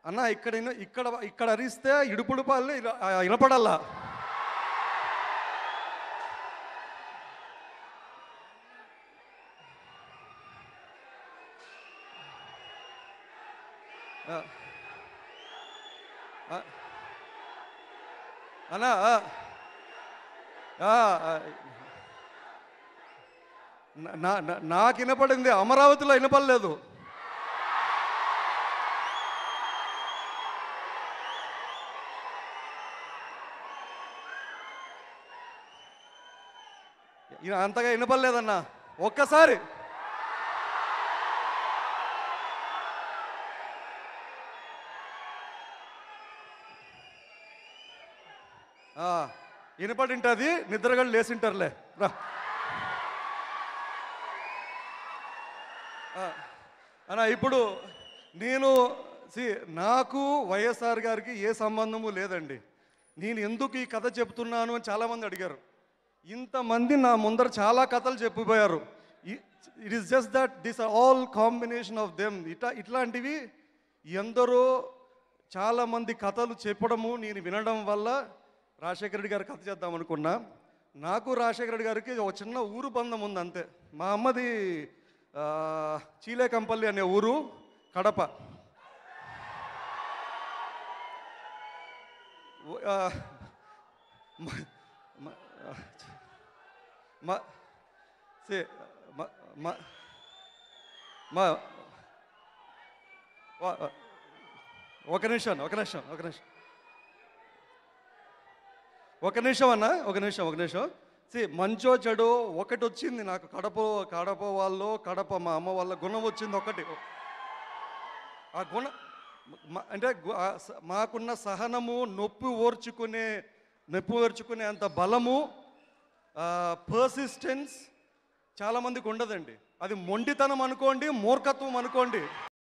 అన్న ఇక్కడ ఇక్కడ ఇక్కడ అరిస్తే ఇడుపుడుపాలు వినపడల్లా. అన్నా నాకు వినపడింది, అమరావతిలో వినపడలేదు. అంతగా వినపడలేదన్నా. ఒక్కసారి వినపడింటుంది, నిద్రగళ్ళు లేసింటారులే. రా అన్న, ఇప్పుడు నాకు వైఎస్ఆర్ గారికి ఏ సంబంధము లేదండి. నేను ఎందుకు ఈ కథ చెప్తున్నాను అని చాలామంది అడిగారు. ఇంతమంది నా ముందర చాలా కథలు చెప్పిపోయారు. It is just that this are all combination of them. ఇట్లాంటివి ఎందరో చాలామంది కథలు చెప్పడము నేను వినడం వల్ల రాజశేఖర రెడ్డి గారి కథ చేద్దాం అనుకున్నా. నాకు రాజశేఖర రెడ్డి గారికి ఒక చిన్న ఊరు బంధం ఉంది అంతే. మా అమ్మది చీలేకంపల్లి అనే ఊరు, కడప. ఒక నిమిషం అన్న, ఒక నిమిషం. మంచో చెడో ఒకటి వచ్చింది నాకు. కడప వాళ్ళు, మా అమ్మ వాళ్ళ గుణం వచ్చింది ఒకటి. ఆ గుణం అంటే మాకున్న సహనము, నొప్పి ఓర్చుకునే అంత బలము, పర్సిస్టెన్స్ చాలామందికి ఉండదండి. అది మొండితనం అనుకోండి, మూర్ఖత్వం అనుకోండి.